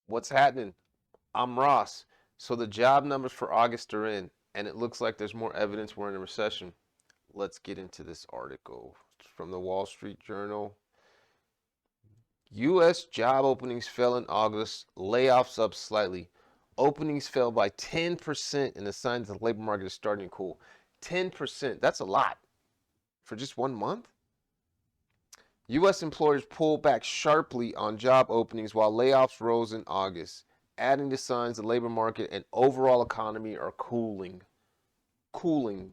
What's happening? I'm Ross. So the job numbers for August are in, and it looks like there's more evidence we're in a recession. Let's get into this article from the Wall Street Journal. U.S. job openings fell in August, layoffs up slightly. Openings fell by 10% in the signs the labor market is starting to cool. 10%, that's a lot for just 1 month. U.S. employers pulled back sharply on job openings while layoffs rose in August, adding to signs the labor market and overall economy are cooling. Cooling.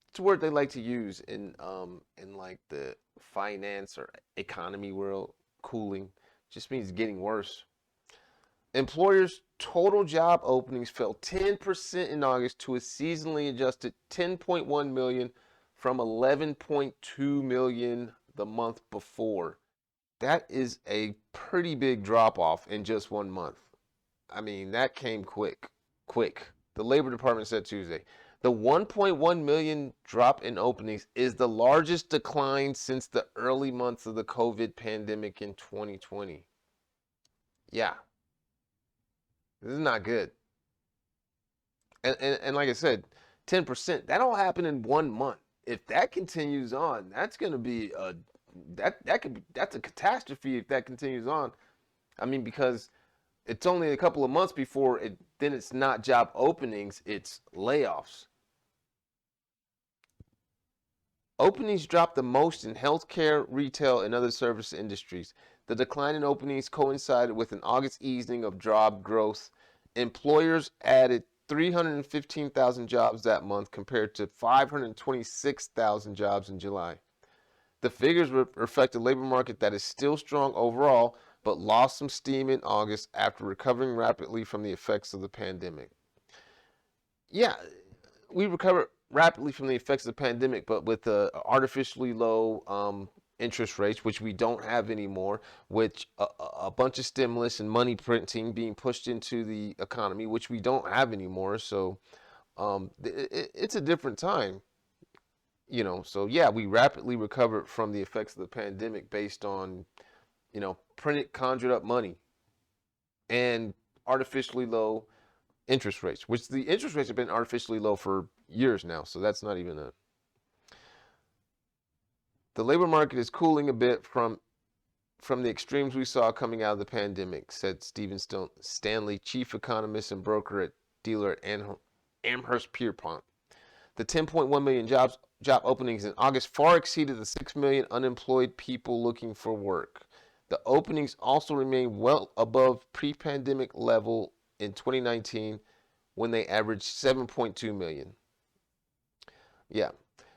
It's a word they like to use in like the finance or economy world. Cooling just means getting worse. Employers' total job openings fell 10% in August to a seasonally adjusted 10.1 million from 11.2 million the month before. That is a pretty big drop off in just 1 month. I mean, that came quick. Quick. The Labor Department said Tuesday. The 1.1 million drop in openings is the largest decline since the early months of the COVID pandemic in 2020. Yeah, this is not good. And like I said, 10%, that all happened in 1 month. If that continues on, that's going to be that's a catastrophe if that continues on. I mean, because it's only a couple of months before then it's not job openings, it's layoffs. Openings dropped the most in healthcare, retail, and other service industries. The decline in openings coincided with an August easing of job growth. Employers added 315,000 jobs that month compared to 526,000 jobs in July. The figures reflect a labor market that is still strong overall, but lost some steam in August after recovering rapidly from the effects of the pandemic. Yeah, we recovered rapidly from the effects of the pandemic, but with the artificially low interest rates, which we don't have anymore, which a bunch of stimulus and money printing being pushed into the economy, which we don't have anymore. So it's a different time, So yeah, we rapidly recovered from the effects of the pandemic based on, printed, conjured up money and artificially low interest rates, which the interest rates have been artificially low for years now. So that's not even a. The labor market is cooling a bit from the extremes we saw coming out of the pandemic, said Stephen Stanley, chief economist and broker at dealer at Amherst Pierpont. The 10.1 million job openings in August far exceeded the 6 million unemployed people looking for work. The openings also remain well above pre-pandemic level in 2019 when they averaged 7.2 million. Yeah.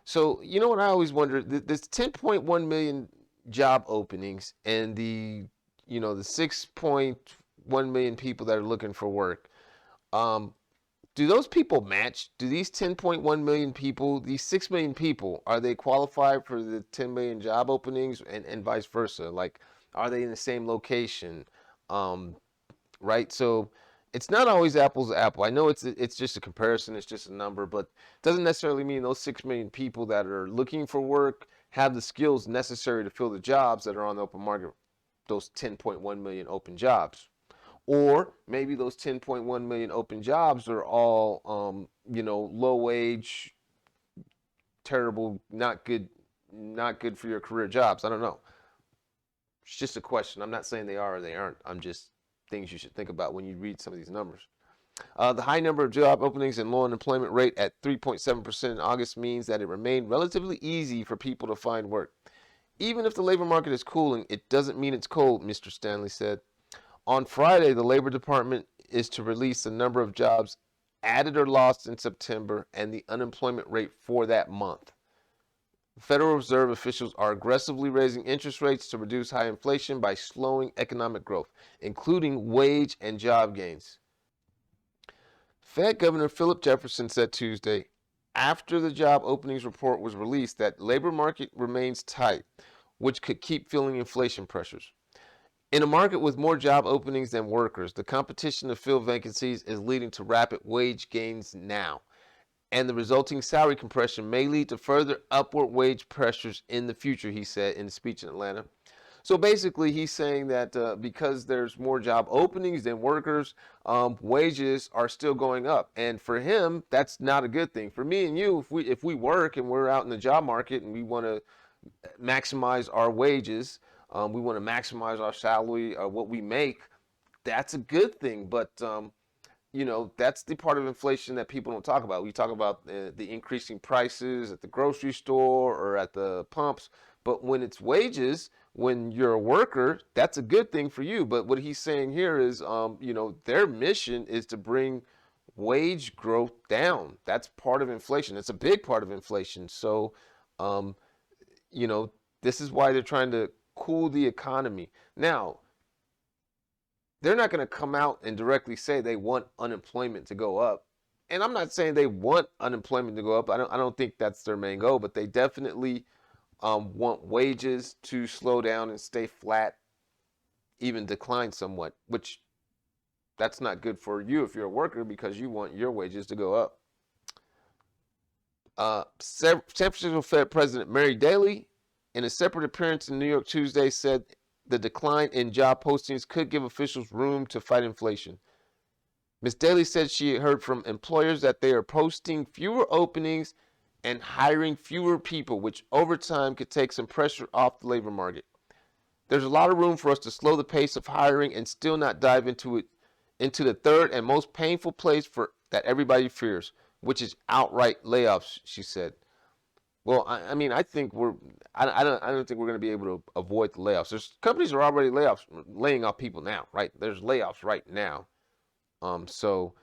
So, you know what I always wonder, this 10.1 million job openings and the 6.1 million people that are looking for work. Do those people match? Do these 10.1 million people, these 6 million people, are they qualified for the 10 million job openings and vice versa? Like, are they in the same location? Right? So it's not always apples to apple. I know it's just a comparison, it's just a number, but it doesn't necessarily mean those 6 million people that are looking for work have the skills necessary to fill the jobs that are on the open market, those 10.1 million open jobs. Or maybe those 10.1 million open jobs are all, low wage, terrible, not good for your career jobs. I don't know. It's just a question. I'm not saying they are or they aren't. I'm just things you should think about when you read some of these numbers. The high number of job openings and low unemployment rate at 3.7% in August means that it remained relatively easy for people to find work. Even if the labor market is cooling, it doesn't mean it's cold, Mr. Stanley said. On Friday, the Labor Department is to release the number of jobs added or lost in September and the unemployment rate for that month. Federal Reserve officials are aggressively raising interest rates to reduce high inflation by slowing economic growth, including wage and job gains. Fed Governor Philip Jefferson said Tuesday, after the job openings report was released, that labor market remains tight, which could keep fueling inflation pressures. In a market with more job openings than workers, the competition to fill vacancies is leading to rapid wage gains now, and the resulting salary compression may lead to further upward wage pressures in the future, he said in a speech in Atlanta. So basically, he's saying that because there's more job openings than workers, wages are still going up, and for him, that's not a good thing. For me and you, if we work and we're out in the job market and we want to maximize our wages, we want to maximize our salary or what we make, that's a good thing. But that's the part of inflation that people don't talk about. We talk about the increasing prices at the grocery store or at the pumps, but when it's wages, when you're a worker, that's a good thing for you. But what he's saying here is, their mission is to bring wage growth down. That's part of inflation. It's a big part of inflation. So, um, you know, this is why they're trying to cool the economy. Now, they're not going to come out and directly say they want unemployment to go up. And I'm not saying they want unemployment to go up. I don't think that's their main goal, but they definitely want wages to slow down and stay flat, even decline somewhat, which that's not good for you if you're a worker because you want your wages to go up. San Francisco Fed President Mary Daly, in a separate appearance in New York Tuesday, said the decline in job postings could give officials room to fight inflation. Ms. Daly said she heard from employers that they are posting fewer openings and hiring fewer people, which over time could take some pressure off the labor market. There's a lot of room for us to slow the pace of hiring and still not dive into the third and most painful place that everybody fears, which is outright layoffs, she said. Well, I mean, I think I don't think we're going to be able to avoid the layoffs. There's companies are already laying off people now, right? There's layoffs right now. So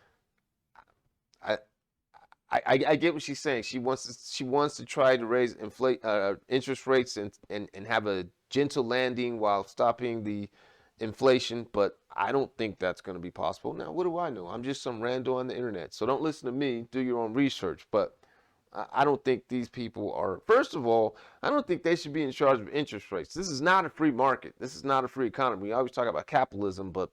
I, I get what she's saying. She wants to try to raise interest rates and have a gentle landing while stopping the inflation, but I don't think that's going to be possible. Now, what do I know? I'm just some rando on the internet. So don't listen to me. Do your own research. But I don't think these people are, first of all, I don't think they should be in charge of interest rates. This is not a free market. This is not a free economy. We always talk about capitalism, but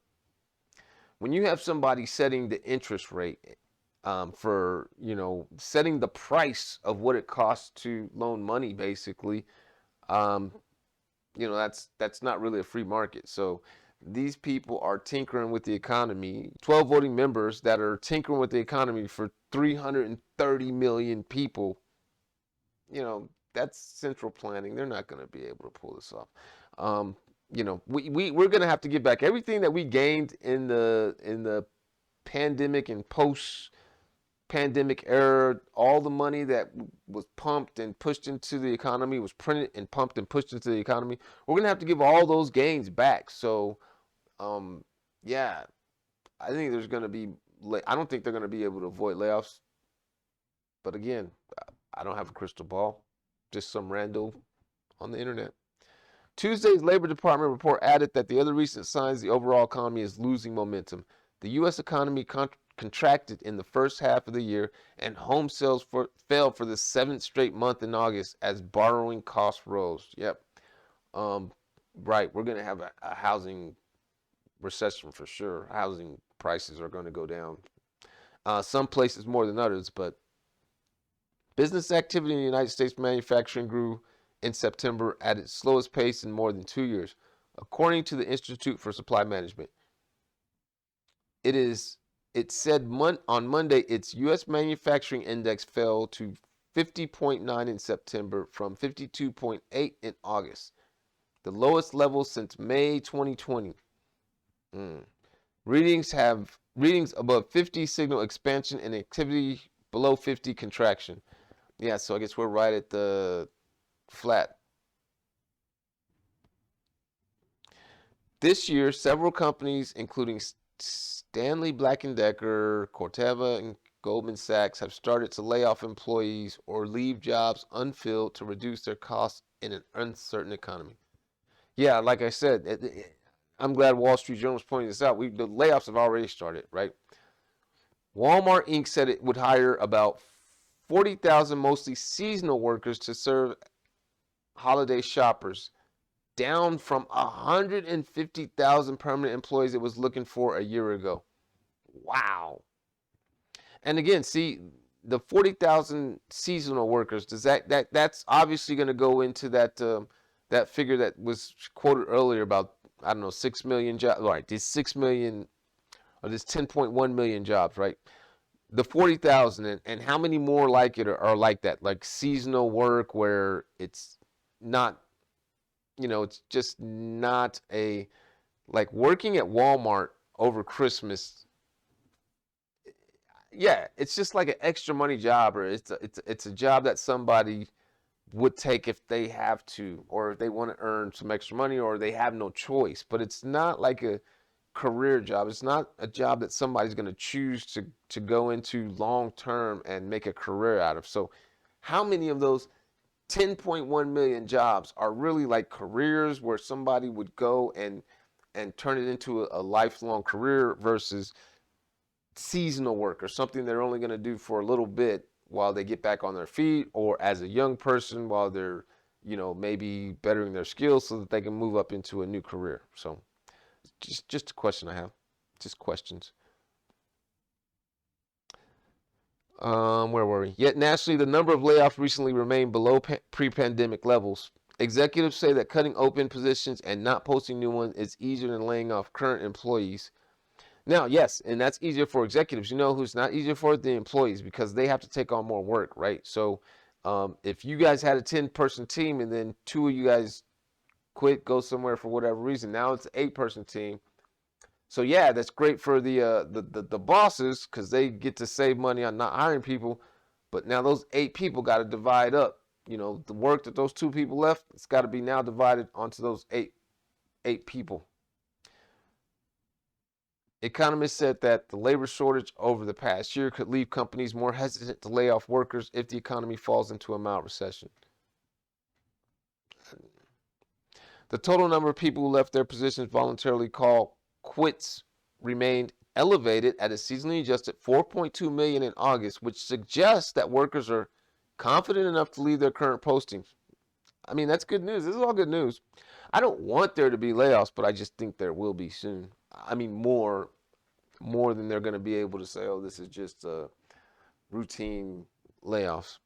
when you have somebody setting the interest rate for, setting the price of what it costs to loan money, basically, um, that's not really a free market. So these people are tinkering with the economy. 12 voting members that are tinkering with the economy for 330 million people. That's central planning. They're not going to be able to pull this off. We're going to have to give back everything that we gained in the pandemic and post pandemic era. All the money that was pumped and pushed into the economy, was printed and pumped and pushed into the economy. We're going to have to give all those gains back. So yeah, I think there's going to be, I don't think they're going to be able to avoid layoffs. But again, I don't have a crystal ball, just some rando on the internet. Tuesday's Labor Department report added that the other recent signs the overall economy is losing momentum. The U.S. economy contracted in the first half of the year, and home sales fell for the seventh straight month in August as borrowing costs rose. Yep. Right, we're going to have a housing recession for sure. Housing prices are going to go down. Some places more than others, but business activity in the United States manufacturing grew in September at its slowest pace in more than 2 years, according to the Institute for Supply Management. It said on Monday its U.S. manufacturing index fell to 50.9 in September from 52.8 in August, the lowest level since May 2020. Readings above 50 signal expansion and activity below 50 contraction. Yeah, so I guess we're right at the flat. This year, several companies, including Stanley Black & Decker, Corteva, and Goldman Sachs, have started to lay off employees or leave jobs unfilled to reduce their costs in an uncertain economy. Yeah, like I said, I'm glad Wall Street Journal is pointing this out. The layoffs have already started, right? Walmart Inc. said it would hire about 40,000 mostly seasonal workers to serve holiday shoppers, down from 150,000 permanent employees it was looking for a year ago. Wow. And again, see, the 40,000 seasonal workers, that's obviously going to go into that that figure that was quoted earlier about, I don't know, 6 million jobs, right? These 6 million or this 10.1 million jobs, right? The 40,000 and how many more like it are like that, like seasonal work where it's not, it's just not a, like working at Walmart over Christmas. Yeah, it's just like an extra money job, or it's a job that somebody would take if they have to, or if they want to earn some extra money, or they have no choice. But it's not like a career job. It's not a job that somebody's going to choose to go into long term and make a career out of. So, how many of those 10.1 million jobs are really like careers where somebody would go and turn it into a lifelong career versus seasonal work or something they're only going to do for a little bit while they get back on their feet, or as a young person while they're, maybe bettering their skills so that they can move up into a new career. So just a question I have. Just questions. Where were we? Yet nationally, the number of layoffs recently remained below pre-pandemic levels. Executives say that cutting open positions and not posting new ones is easier than laying off current employees. Now, yes, and that's easier for executives. You know who's not easier for? The employees, because they have to take on more work, right? So if you guys had a 10-person team and then two of you guys quit, go somewhere for whatever reason, now it's an 8-person team. So yeah, that's great for the bosses because they get to save money on not hiring people. But now those 8 people got to divide up. The work that those 2 people left, it's got to be now divided onto those eight people. Economists said that the labor shortage over the past year could leave companies more hesitant to lay off workers if the economy falls into a mild recession. The total number of people who left their positions voluntarily called quits remained elevated at a seasonally adjusted 4.2 million in August, which suggests that workers are confident enough to leave their current postings. I mean, that's good news. This is all good news. I don't want there to be layoffs, but I just think there will be soon. I mean, more than they're going to be able to say, oh, this is just routine layoffs.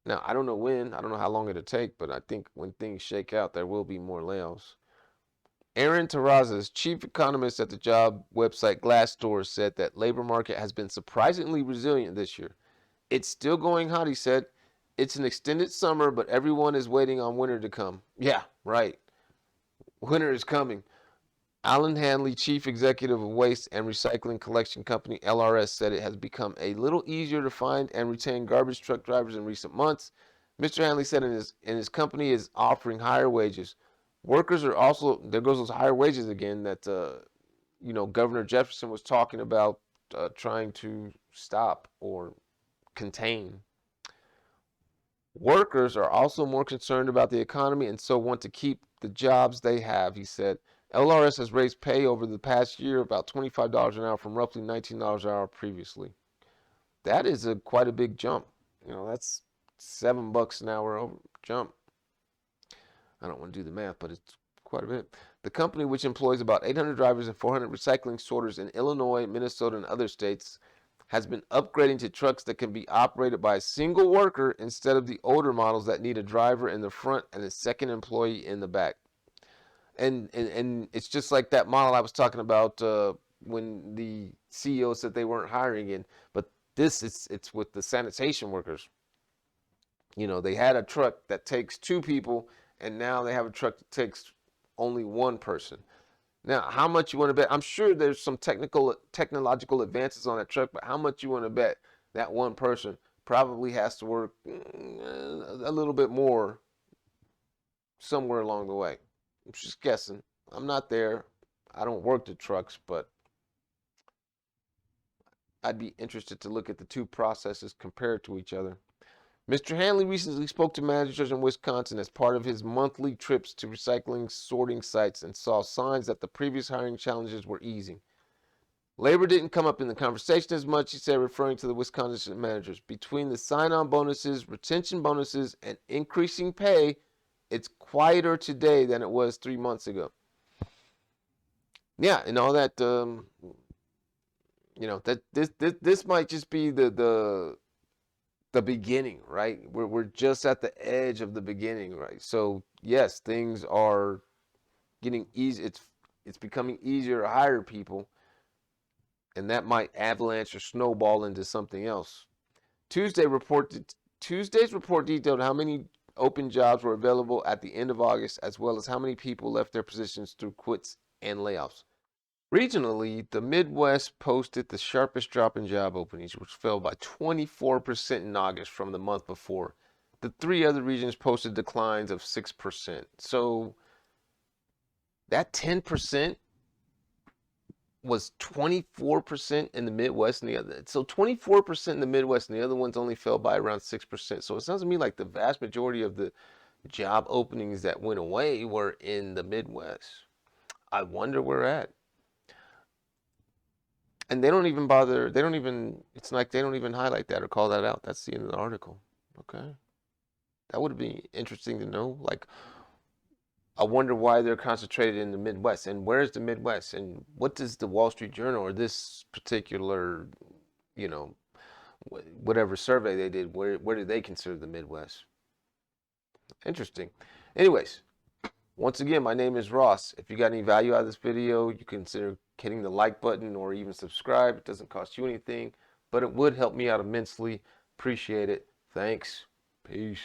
Now, I don't know when, I don't know how long it'll take, but I think when things shake out, there will be more layoffs. Aaron Terrazas, chief economist at the job website Glassdoor, said that labor market has been surprisingly resilient this year. It's still going hot, he said. It's an extended summer, but everyone is waiting on winter to come. Yeah, right. Winter is coming. Alan Hanley, chief executive of waste and recycling collection company LRS, said it has become a little easier to find and retain garbage truck drivers in recent months. Mr. Hanley said his company is offering higher wages. Workers are also, there goes those higher wages again that Governor Jefferson was talking about trying to stop or contain. Workers are also more concerned about the economy and so want to keep the jobs they have, he said. LRS has raised pay over the past year about $25 an hour from roughly $19 an hour previously. That is quite a big jump. That's $7 an hour jump. I don't want to do the math, but it's quite a bit. The company, which employs about 800 drivers and 400 recycling sorters in Illinois, Minnesota, and other states, has been upgrading to trucks that can be operated by a single worker instead of the older models that need a driver in the front and a second employee in the back. And it's just like that model I was talking about when the CEO said they weren't hiring in. But it's with the sanitation workers. They had a truck that takes 2 people, and now they have a truck that takes only 1 person. Now, how much you want to bet? I'm sure there's some technological advances on that truck, but how much you want to bet that 1 person probably has to work a little bit more somewhere along the way? I'm just guessing. I'm not there. I don't work the trucks, but I'd be interested to look at the 2 processes compared to each other. Mr. Hanley recently spoke to managers in Wisconsin as part of his monthly trips to recycling sorting sites and saw signs that the previous hiring challenges were easing. Labor didn't come up in the conversation as much, he said, referring to the Wisconsin managers. Between the sign-on bonuses, retention bonuses, and increasing pay, it's quieter today than it was 3 months ago. Yeah, and all that, that this might just be the the beginning, right? We're just at the edge of the beginning, right? So yes, things are getting easy. It's becoming easier to hire people, and that might avalanche or snowball into something else. Tuesday reported Tuesday's report detailed how many open jobs were available at the end of August, as well as how many people left their positions through quits and layoffs. Regionally, the Midwest posted the sharpest drop in job openings, which fell by 24% in August from the month before. The three other regions posted declines of 6%. So that 10% was 24% in the Midwest and the other. So 24% in the Midwest and the other ones only fell by around 6%. So it sounds to me like the vast majority of the job openings that went away were in the Midwest. I wonder where at. And they don't even bother, they don't even, it's like they don't even highlight that or call that out. That's the end of the article. Okay. That would be interesting to know. Like, I wonder why they're concentrated in the Midwest, and where's the Midwest, and what does the Wall Street Journal or this particular, you know, whatever survey they did, where do they consider the Midwest? Interesting. Anyways, once again, my name is Ross. If you got any value out of this video, you consider hitting the like button or even subscribe. It doesn't cost you anything, but it would help me out immensely. Appreciate it. Thanks. Peace.